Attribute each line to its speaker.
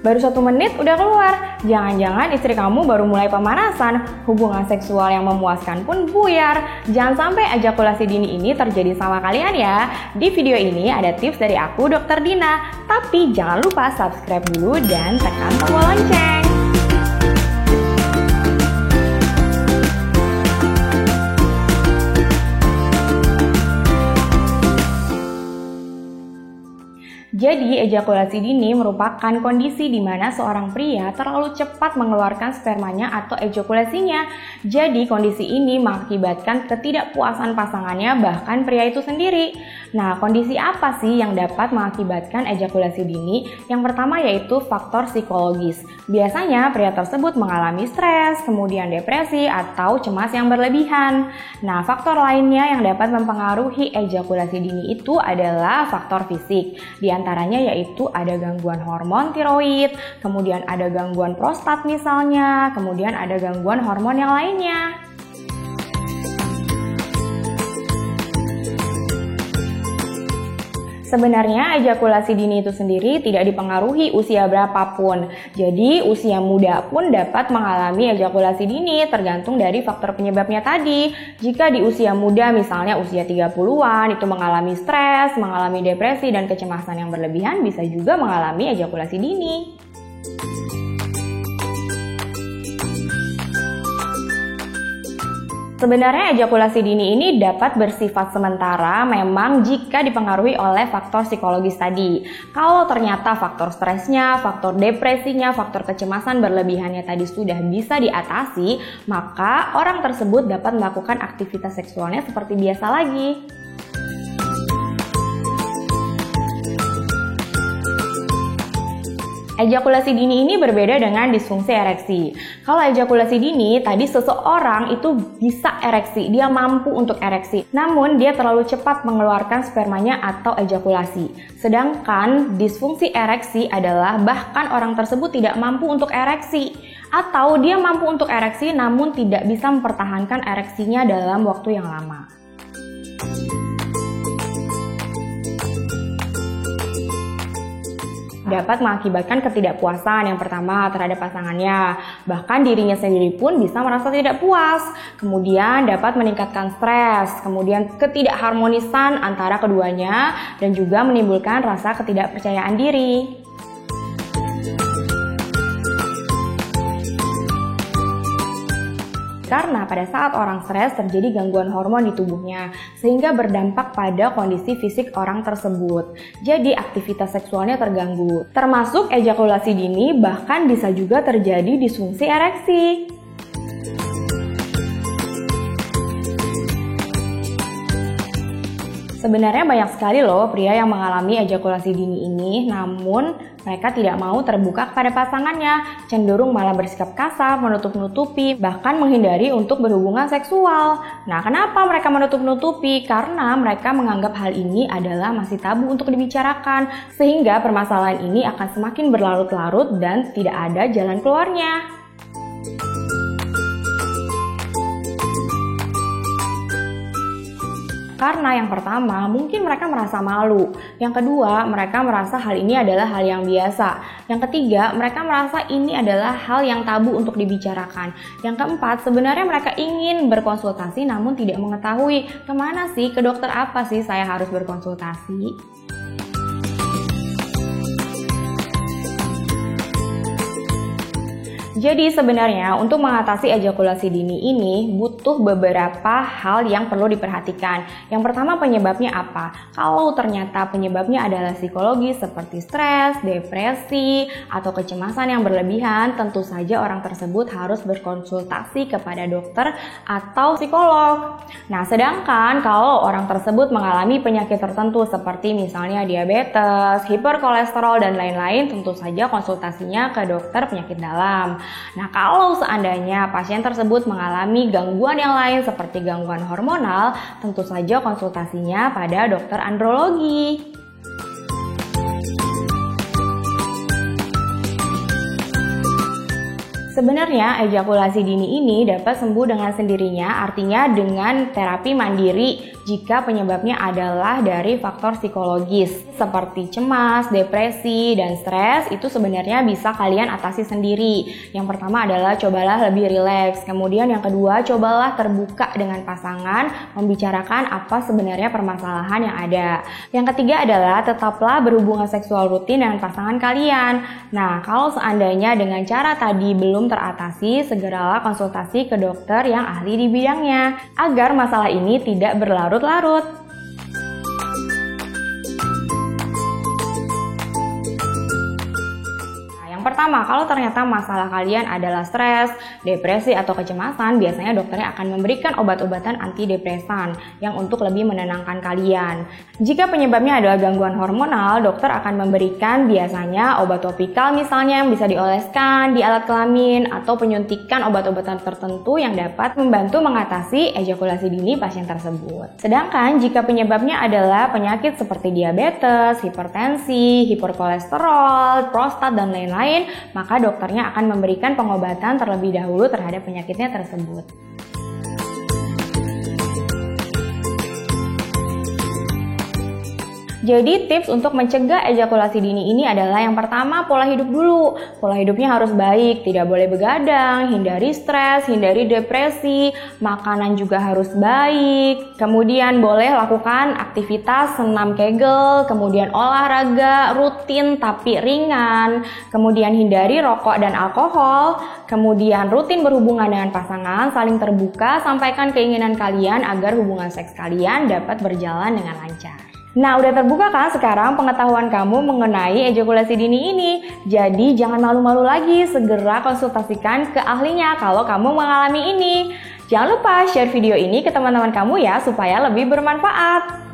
Speaker 1: Baru 1 menit udah keluar. Jangan-jangan istri kamu baru mulai pemanasan, hubungan seksual yang memuaskan pun buyar. Jangan sampai ejakulasi dini ini terjadi sama kalian ya. Di video ini ada tips dari aku, Dr. Dina. Tapi jangan lupa subscribe dulu dan tekan tombol lonceng. Jadi, ejakulasi dini merupakan kondisi di mana seorang pria terlalu cepat mengeluarkan spermanya atau ejakulasinya. Jadi, kondisi ini mengakibatkan ketidakpuasan pasangannya, bahkan pria itu sendiri. Nah, kondisi apa sih yang dapat mengakibatkan ejakulasi dini? Yang pertama yaitu faktor psikologis. Biasanya, pria tersebut mengalami stres, kemudian depresi, atau cemas yang berlebihan. Nah, faktor lainnya yang dapat mempengaruhi ejakulasi dini itu adalah faktor fisik. Di antaranya yaitu ada gangguan hormon tiroid, kemudian ada gangguan prostat misalnya, kemudian ada gangguan hormon yang lainnya. Sebenarnya ejakulasi dini itu sendiri tidak dipengaruhi usia berapapun. Jadi usia muda pun dapat mengalami ejakulasi dini tergantung dari faktor penyebabnya tadi. Jika di usia muda misalnya usia 30-an itu mengalami stres, mengalami depresi dan kecemasan yang berlebihan, bisa juga mengalami ejakulasi dini. Sebenarnya ejakulasi dini ini dapat bersifat sementara memang jika dipengaruhi oleh faktor psikologis tadi. Kalau ternyata faktor stresnya, faktor depresinya, faktor kecemasan berlebihannya tadi sudah bisa diatasi, maka orang tersebut dapat melakukan aktivitas seksualnya seperti biasa lagi. Ejakulasi dini ini berbeda dengan disfungsi ereksi. Kalau ejakulasi dini, tadi seseorang itu bisa ereksi, dia mampu untuk ereksi. Namun dia terlalu cepat mengeluarkan spermanya atau ejakulasi. Sedangkan disfungsi ereksi adalah bahkan orang tersebut tidak mampu untuk ereksi. Atau dia mampu untuk ereksi namun tidak bisa mempertahankan ereksinya dalam waktu yang lama. Dapat mengakibatkan ketidakpuasan yang pertama terhadap pasangannya. Bahkan dirinya sendiri pun bisa merasa tidak puas. Kemudian dapat meningkatkan stres, kemudian ketidakharmonisan antara keduanya, dan juga menimbulkan rasa ketidakpercayaan diri. Karena pada saat orang stres terjadi gangguan hormon di tubuhnya, sehingga berdampak pada kondisi fisik orang tersebut. Jadi aktivitas seksualnya terganggu, termasuk ejakulasi dini, bahkan bisa juga terjadi disfungsi ereksi. Sebenarnya banyak sekali loh pria yang mengalami ejakulasi dini ini, namun mereka tidak mau terbuka kepada pasangannya, cenderung malah bersikap kasar, menutup-nutupi, bahkan menghindari untuk berhubungan seksual. Nah, kenapa mereka menutup-nutupi? Karena mereka menganggap hal ini adalah masih tabu untuk dibicarakan, sehingga permasalahan ini akan semakin berlarut-larut dan tidak ada jalan keluarnya. Karena yang pertama, mungkin mereka merasa malu. Yang kedua, mereka merasa hal ini adalah hal yang biasa. Yang ketiga, mereka merasa ini adalah hal yang tabu untuk dibicarakan. Yang keempat, sebenarnya mereka ingin berkonsultasi namun tidak mengetahui kemana sih, ke dokter apa sih saya harus berkonsultasi. Jadi sebenarnya untuk mengatasi ejakulasi dini ini butuh beberapa hal yang perlu diperhatikan. Yang pertama, penyebabnya apa? Kalau ternyata penyebabnya adalah psikologis seperti stres, depresi, atau kecemasan yang berlebihan, tentu saja orang tersebut harus berkonsultasi kepada dokter atau psikolog. Nah, sedangkan kalau orang tersebut mengalami penyakit tertentu seperti misalnya diabetes, hiperkolesterol, dan lain-lain, tentu saja konsultasinya ke dokter penyakit dalam. Nah, kalau seandainya pasien tersebut mengalami gangguan yang lain seperti gangguan hormonal, tentu saja konsultasinya pada dokter andrologi. Sebenarnya ejakulasi dini ini dapat sembuh dengan sendirinya, artinya dengan terapi mandiri Jika penyebabnya adalah dari faktor psikologis seperti cemas, depresi, dan stres, itu sebenarnya bisa kalian atasi sendiri. Yang pertama adalah cobalah lebih rileks. Kemudian yang kedua, cobalah terbuka dengan pasangan, membicarakan apa sebenarnya permasalahan yang ada. Yang ketiga adalah tetaplah berhubungan seksual rutin dengan pasangan kalian. Nah, kalau seandainya dengan cara tadi belum teratasi, segeralah konsultasi ke dokter yang ahli di bidangnya agar masalah ini tidak berlarut-larut. Pertama, kalau ternyata masalah kalian adalah stres, depresi, atau kecemasan, biasanya dokternya akan memberikan obat-obatan antidepresan yang untuk lebih menenangkan kalian. Jika penyebabnya adalah gangguan hormonal, dokter akan memberikan biasanya obat topikal misalnya yang bisa dioleskan di alat kelamin atau penyuntikan obat-obatan tertentu yang dapat membantu mengatasi ejakulasi dini pasien tersebut. Sedangkan jika penyebabnya adalah penyakit seperti diabetes, hipertensi, hiperkolesterol, prostat, dan lain-lain, maka dokternya akan memberikan pengobatan terlebih dahulu terhadap penyakitnya tersebut. Jadi tips untuk mencegah ejakulasi dini ini adalah yang pertama, pola hidup dulu. Pola hidupnya harus baik, tidak boleh begadang, hindari stres, hindari depresi, makanan juga harus baik. Kemudian boleh lakukan aktivitas senam kegel, kemudian olahraga rutin tapi ringan, kemudian hindari rokok dan alkohol, kemudian rutin berhubungan dengan pasangan, saling terbuka, sampaikan keinginan kalian agar hubungan seks kalian dapat berjalan dengan lancar. Nah, udah terbuka kan sekarang pengetahuan kamu mengenai ejakulasi dini ini? Jadi jangan malu-malu lagi, segera konsultasikan ke ahlinya kalau kamu mengalami ini. Jangan lupa share video ini ke teman-teman kamu ya supaya lebih bermanfaat.